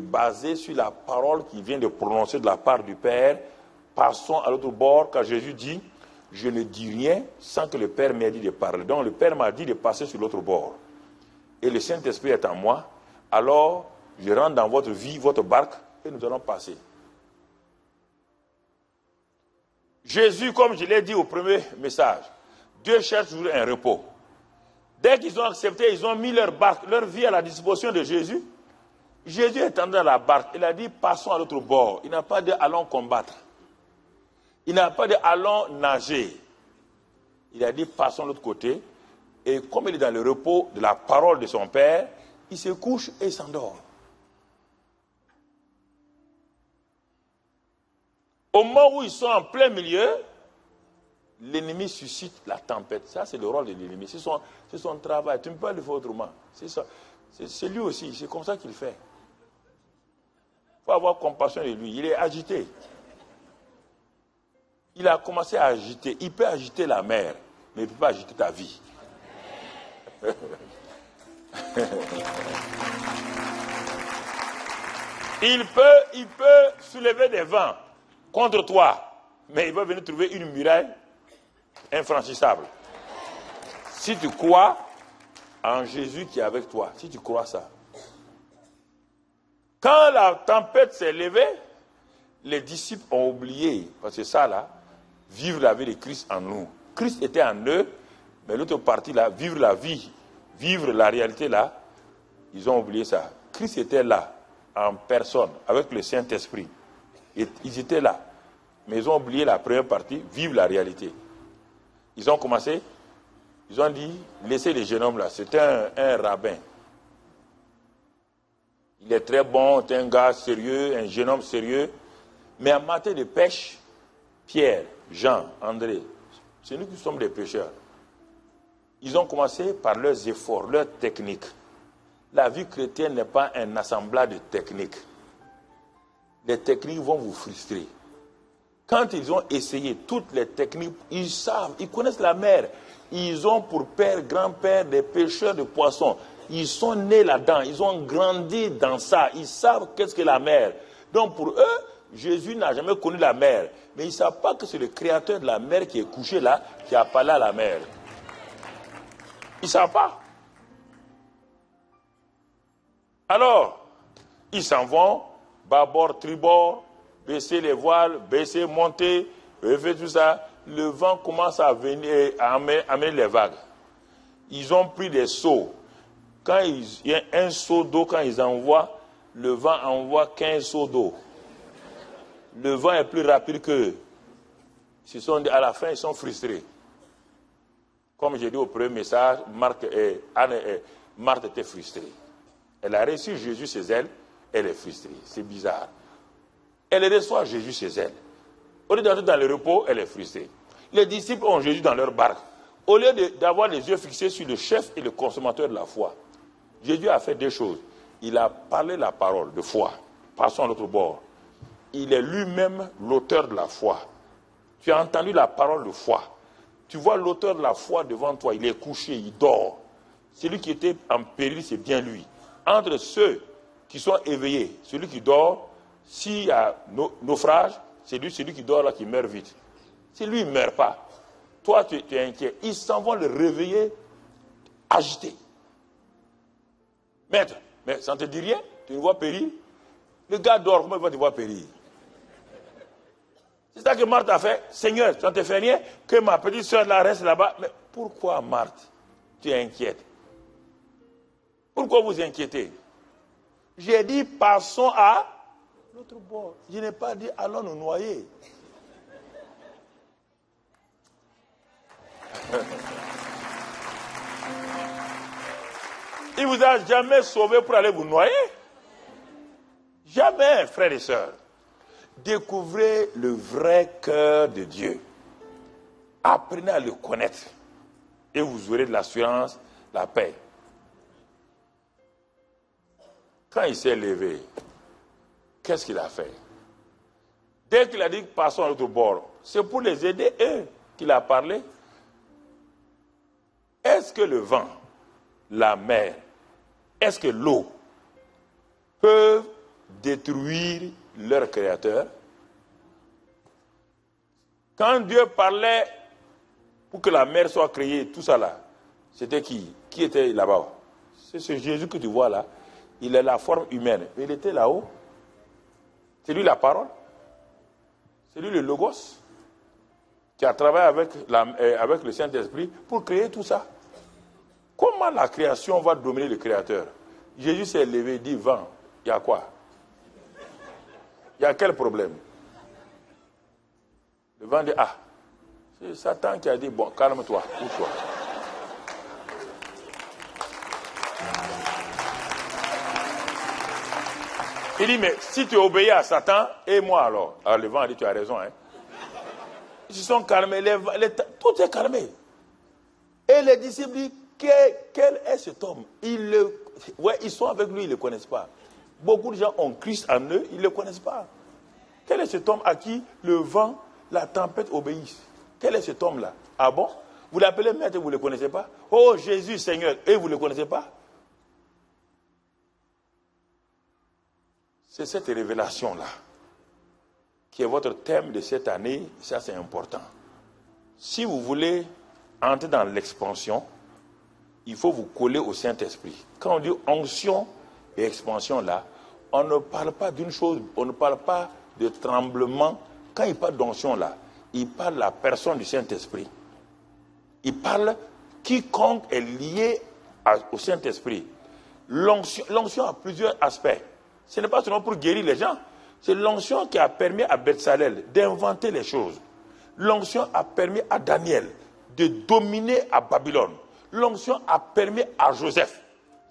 basé sur la parole qui vient de prononcer de la part du Père. Passons à l'autre bord, quand Jésus dit, je ne dis rien sans que le Père m'ait dit de parler. Donc le Père m'a dit de passer sur l'autre bord. Et le Saint-Esprit est en moi. Alors, je rentre dans votre vie, votre barque, et nous allons passer. Jésus, comme je l'ai dit au premier message, Dieu cherche toujours un repos. Dès qu'ils ont accepté, ils ont mis leur barque, leur vie à la disposition de Jésus. Jésus est entré dans la barque. Il a dit, passons à l'autre bord. Il n'a pas dit, allons combattre. Il n'a pas dit, allons nager. Il a dit, passons de l'autre côté. Et comme il est dans le repos de la parole de son Père, il se couche et s'endort. Au moment où ils sont en plein milieu, l'ennemi suscite la tempête. Ça, c'est le rôle de l'ennemi. C'est son travail. Tu ne peux pas le faire autrement. C'est lui aussi. C'est comme ça qu'il fait. Il faut avoir compassion de lui. Il est agité. Il a commencé à agiter. Il peut agiter la mer, mais il ne peut pas agiter ta vie. Il peut soulever des vents contre toi, mais il va venir trouver une muraille infranchissable. Si tu crois en Jésus qui est avec toi, si tu crois ça. Quand la tempête s'est levée, les disciples ont oublié, parce que ça là, vivre la vie de Christ en nous. Christ était en eux, mais l'autre partie là, vivre la vie, vivre la réalité là, ils ont oublié ça. Christ était là, en personne, avec le Saint-Esprit. Ils étaient là, mais ils ont oublié la première partie, vivre la réalité. Ils ont commencé, ils ont dit, laissez les jeunes hommes là, c'était un rabbin. Il est très bon, c'est un gars sérieux, un jeune homme sérieux, mais en matière de pêche, Pierre, Jean, André, c'est nous qui sommes des pêcheurs. Ils ont commencé par leurs efforts, leurs techniques. La vie chrétienne n'est pas un assemblage de techniques. Les techniques vont vous frustrer. Quand ils ont essayé toutes les techniques, ils savent, ils connaissent la mer. Ils ont pour père, grand-père des pêcheurs de poissons. Ils sont nés là-dedans, ils ont grandi dans ça. Ils savent qu'est-ce que la mer. Donc pour eux, Jésus n'a jamais connu la mer. Mais ils ne savent pas que c'est le créateur de la mer qui est couché là, qui a parlé à la mer. Ils ne savent pas. Alors, ils s'en vont, bâbord, tribord, baisser les voiles, baisser, monter, refaire tout ça. Le vent commence à venir, à amener les vagues. Ils ont pris des seaux. Quand il y a un seau d'eau, quand ils envoient, le vent envoie 15 seaux d'eau. Le vent est plus rapide qu'eux. À la fin, ils sont frustrés. Comme j'ai dit au premier message, Marthe était frustrée. Elle a reçu Jésus chez elle, elle est frustrée. C'est bizarre. Elle reçoit Jésus chez elle. Au lieu d'entrer dans le repos, elle est frustrée. Les disciples ont Jésus dans leur barque. Au lieu d'avoir les yeux fixés sur le chef et le consommateur de la foi, Jésus a fait deux choses. Il a parlé la parole de foi. Passons à l'autre bord. Il est lui-même l'auteur de la foi. Tu as entendu la parole de foi. Tu vois l'auteur de la foi devant toi. Il est couché, il dort. Celui qui était en péril, c'est bien lui. Entre ceux qui sont éveillés, celui qui dort, s'il y a naufrage, c'est celui qui dort là qui meurt vite. Si lui ne meurt pas, toi tu es inquiet. Ils s'en vont le réveiller, agité. Maître, mais ça ne te dit rien? Tu ne vois périr? Le gars dort, comment il va te voir périr? C'est ça que Marthe a fait. Seigneur, ça ne te fait rien que ma petite soeur là reste là-bas. Mais pourquoi Marthe, tu es inquiète? Pourquoi vous inquiétez? J'ai dit passons à l'autre bord. Je n'ai pas dit allons nous noyer. Il vous a jamais sauvé pour aller vous noyer? Jamais, frères et sœurs. Découvrez le vrai cœur de Dieu. Apprenez à le connaître. Et vous aurez de l'assurance, la paix. Quand il s'est levé, qu'est-ce qu'il a fait? Dès qu'il a dit passons à l'autre bord, c'est pour les aider, eux, qu'il a parlé. Est-ce que le vent, la mer, est-ce que l'eau peuvent détruire leur créateur. Quand Dieu parlait pour que la mer soit créée, tout ça là, c'était qui? Qui était là-bas? C'est ce Jésus que tu vois là. Il a la forme humaine. Mais il était là-haut. C'est lui la parole. C'est lui le Logos qui a travaillé avec le Saint-Esprit pour créer tout ça. Comment la création va dominer le Créateur? Jésus s'est levé et dit, vent, il y a quoi? Il y a quel problème? Le vent dit, ah, c'est Satan qui a dit, bon, calme-toi, couche-toi. Il dit, mais si tu obéis à Satan, et moi alors? Alors le vent a dit, tu as raison. Hein? Ils se sont calmés, tout est calmé. Et les disciples disent, quel est cet homme? Ils sont avec lui, ils ne le connaissent pas. Beaucoup de gens ont Christ en eux, ils ne le connaissent pas. Quel est cet homme à qui le vent, la tempête obéissent? Quel est cet homme-là? Ah bon? Vous l'appelez maître, vous ne le connaissez pas? Oh Jésus Seigneur, et vous ne le connaissez pas? C'est cette révélation-là qui est votre thème de cette année. Ça, c'est important. Si vous voulez entrer dans l'expansion, il faut vous coller au Saint-Esprit. Quand on dit onction et expansion, là, on ne parle pas d'une chose, on ne parle pas de tremblement. Quand il parle d'onction, là, il parle de la personne du Saint-Esprit. Il parle quiconque est lié au Saint-Esprit. L'onction a plusieurs aspects. Ce n'est pas seulement pour guérir les gens. C'est l'onction qui a permis à Betsalel d'inventer les choses. L'onction a permis à Daniel de dominer à Babylone. L'onction a permis à Joseph,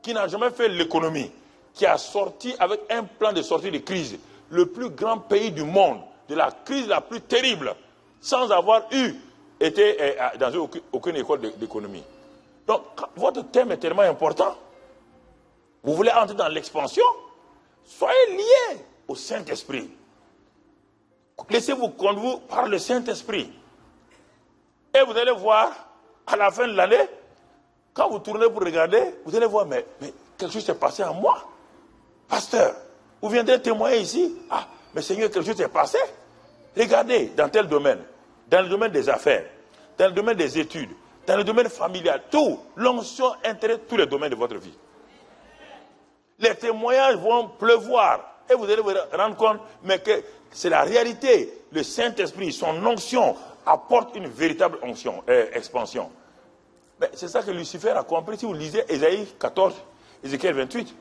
qui n'a jamais fait l'économie, qui a sorti avec un plan de sortie de crise, le plus grand pays du monde, de la crise la plus terrible, sans avoir été dans aucune école d'économie. Donc, votre thème est tellement important. Vous voulez entrer dans l'expansion? Soyez liés au Saint-Esprit. Laissez-vous conduire par le Saint-Esprit. Et vous allez voir, à la fin de l'année, quand vous tournez pour regarder, vous allez voir, mais quelque chose s'est passé en moi. Pasteur, vous viendrez témoigner ici. Ah, mais Seigneur, quelque chose s'est passé. Regardez, dans tel domaine, dans le domaine des affaires, dans le domaine des études, dans le domaine familial, tout, l'onction intéresse tous les domaines de votre vie. Les témoignages vont pleuvoir. Et vous allez vous rendre compte, mais que c'est la réalité. Le Saint-Esprit, son onction, apporte une véritable onction, expansion. C'est ça que Lucifer a compris. Si vous lisez Ésaïe 14, Ézéchiel 28,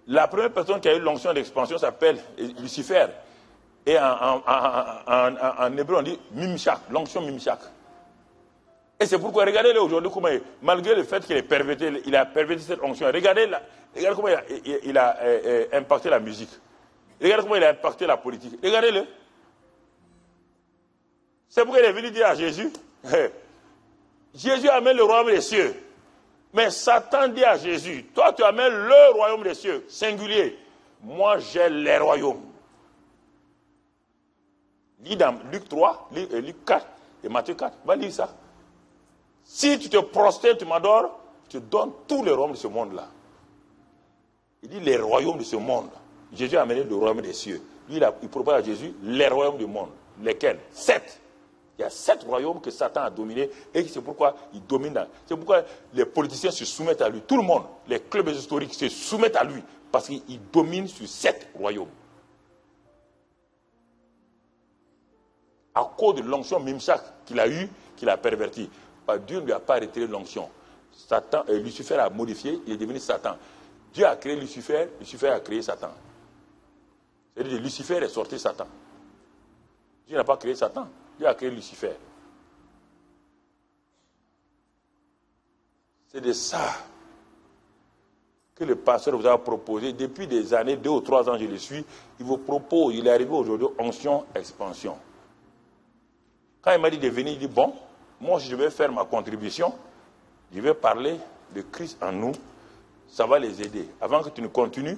la première personne qui a eu l'onction d'expansion s'appelle Lucifer. Et en hébreu, on dit Mimshak, l'onction Mimshak. Et c'est pourquoi, regardez-le aujourd'hui, comment malgré le fait qu'il est perverti, il a perverti cette onction. Regardez comment il a impacté la musique. Regardez comment il a impacté la politique. Regardez-le. C'est pourquoi il est venu dire à Jésus, Jésus amène le royaume des cieux. Mais Satan dit à Jésus, toi tu amènes le royaume des cieux, singulier. Moi j'ai les royaumes. Lis dans Luc 3, Luc 4 et Matthieu 4. Va lire ça. Si tu te prosternes, tu m'adores, je te donne tous les royaumes de ce monde-là. Il dit les royaumes de ce monde. Jésus a amené le royaume des cieux. Lui, il propose à Jésus les royaumes du monde. Lesquels? 7. Il y a 7 royaumes que Satan a dominés et c'est pourquoi il domine. C'est pourquoi les politiciens se soumettent à lui. Tout le monde, les clubs historiques se soumettent à lui parce qu'il domine sur 7 royaumes. À cause de l'onction Mimshak qu'il a eue, qu'il a perverti. Dieu ne lui a pas retiré l'onction. Lucifer a modifié, il est devenu Satan. Dieu a créé Lucifer, Lucifer a créé Satan. C'est-à-dire que Lucifer est sorti Satan. Dieu n'a pas créé Satan, Dieu a créé Lucifer. C'est de ça que le pasteur vous a proposé. Depuis des années, 2 ou 3 ans, je le suis. Il vous propose, il est arrivé aujourd'hui, onction, expansion. Quand il m'a dit de venir, il dit, bon, moi, si je vais faire ma contribution, je vais parler de Christ en nous, ça va les aider. Avant que tu ne continues,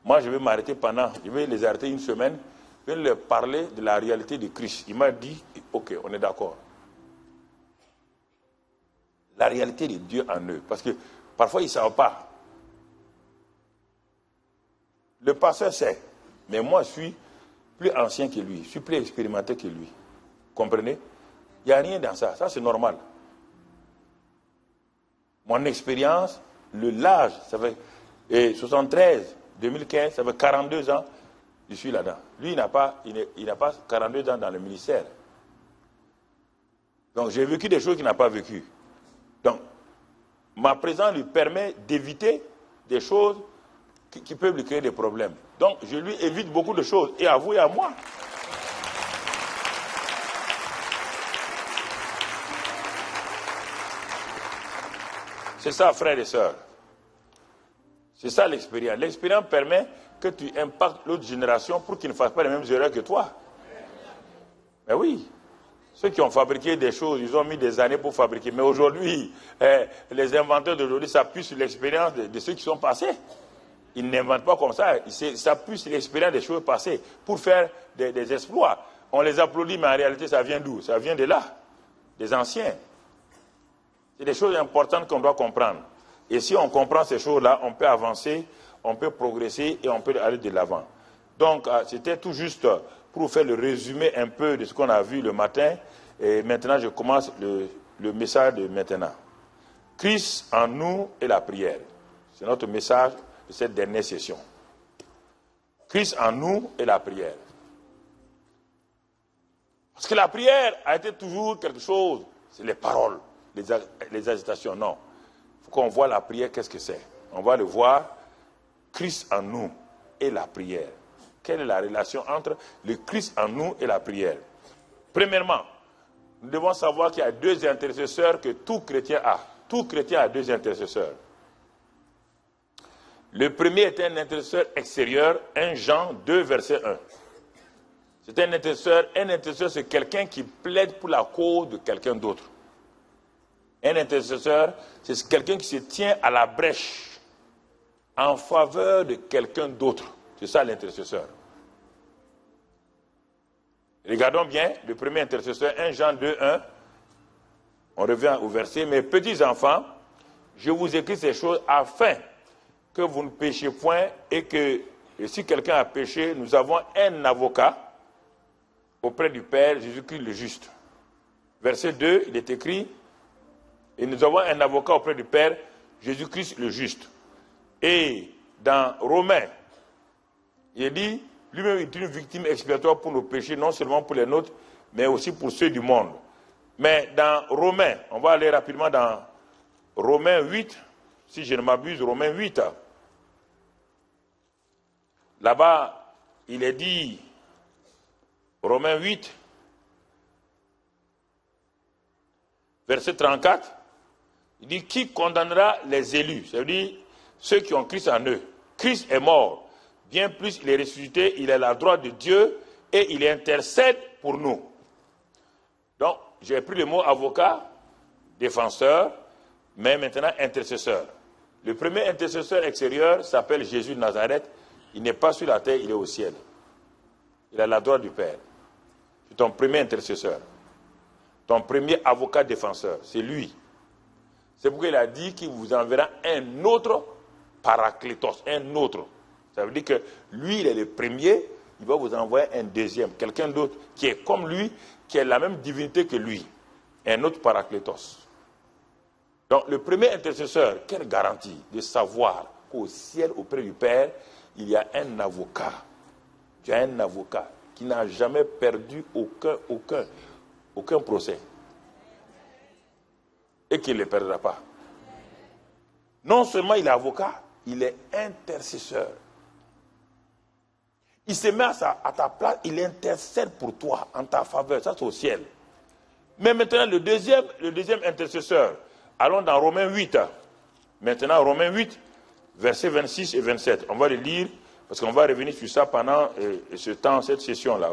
moi, je vais m'arrêter je vais les arrêter une semaine, je vais leur parler de la réalité de Christ. Il m'a dit, ok, on est d'accord. La réalité de Dieu en eux. Parce que parfois, ils ne savent pas. Le pasteur sait. Mais moi, je suis plus ancien que lui. Je suis plus expérimenté que lui. Comprenez? Il n'y a rien dans ça. Ça, c'est normal. Mon expérience, l'âge, ça fait 73, 2015, ça fait 42 ans, je suis là-dedans. Lui, il n'a pas 42 ans dans le ministère. Donc, j'ai vécu des choses qu'il n'a pas vécues. Donc, ma présence lui permet d'éviter des choses qui peuvent lui créer des problèmes. Donc, je lui évite beaucoup de choses, et à vous et à moi. C'est ça, frères et sœurs. C'est ça l'expérience. L'expérience permet que tu impactes l'autre génération pour qu'ils ne fassent pas les mêmes erreurs que toi. Mais oui, ceux qui ont fabriqué des choses, ils ont mis des années pour fabriquer. Mais aujourd'hui, les inventeurs d'aujourd'hui s'appuient sur l'expérience de ceux qui sont passés. Ils n'inventent pas comme ça. Ils s'appuient sur l'expérience des choses passées pour faire des exploits. On les applaudit, mais en réalité, ça vient d'où? Ça vient de là, des anciens. C'est des choses importantes qu'on doit comprendre. Et si on comprend ces choses-là, on peut avancer, on peut progresser et on peut aller de l'avant. Donc, c'était tout juste pour vous faire le résumé un peu de ce qu'on a vu le matin. Et maintenant, je commence le message de maintenant. Christ en nous et la prière. C'est notre message de cette dernière session. Christ en nous et la prière. Parce que la prière a été toujours quelque chose, c'est les paroles, les agitations. Non. Il faut qu'on voit la prière, qu'est-ce que c'est? On va le voir, Christ en nous et la prière. Quelle est la relation entre le Christ en nous et la prière? Premièrement, nous devons savoir qu'il y a deux intercesseurs que tout chrétien a. Tout chrétien a deux intercesseurs. Le premier est un intercesseur extérieur, 1 Jean 2, verset 1. C'est un intercesseur, c'est quelqu'un qui plaide pour la cause de quelqu'un d'autre. Un intercesseur, c'est quelqu'un qui se tient à la brèche en faveur de quelqu'un d'autre. C'est ça l'intercesseur. Regardons bien le premier intercesseur, 1 Jean 2, 1. On revient au verset. Mes petits enfants, je vous écris ces choses afin que vous ne péchiez point et que si quelqu'un a péché, nous avons un avocat auprès du Père, Jésus-Christ le juste. Verset 2, il est écrit, et nous avons un avocat auprès du Père, Jésus-Christ le juste. Et dans Romains, il dit, lui-même est une victime expiatoire pour nos péchés, non seulement pour les nôtres, mais aussi pour ceux du monde. Mais dans Romains, on va aller rapidement dans Romains 8, si je ne m'abuse, Romains 8. Là-bas, il est dit, Romains 8, verset 34, il dit, qui condamnera les élus? C'est-à-dire ceux qui ont Christ en eux. Christ est mort, bien plus il est ressuscité, il est à la droite de Dieu et il intercède pour nous. Donc, j'ai pris le mot avocat, défenseur, mais maintenant intercesseur. Le premier intercesseur extérieur s'appelle Jésus de Nazareth. Il n'est pas sur la terre, il est au ciel. Il est à la droite du Père. C'est ton premier intercesseur. Ton premier avocat défenseur, c'est lui. C'est pourquoi il a dit qu'il vous enverra un autre paraclétos, un autre. Ça veut dire que lui, il est le premier, il va vous envoyer un deuxième, quelqu'un d'autre qui est comme lui, qui a la même divinité que lui. Un autre paraclétos. Donc le premier intercesseur, quelle garantie de savoir qu'au ciel, auprès du Père, il y a un avocat. Tu as un avocat qui n'a jamais perdu aucun procès. Et qui ne le perdra pas. Non seulement il est avocat, il est intercesseur. Il se met à ta place, il intercède pour toi, en ta faveur. Ça, c'est au ciel. Mais maintenant, le deuxième intercesseur, allons dans Romains 8. Maintenant, Romains 8, versets 26 et 27. On va le lire, parce qu'on va revenir sur ça pendant ce temps, cette session-là.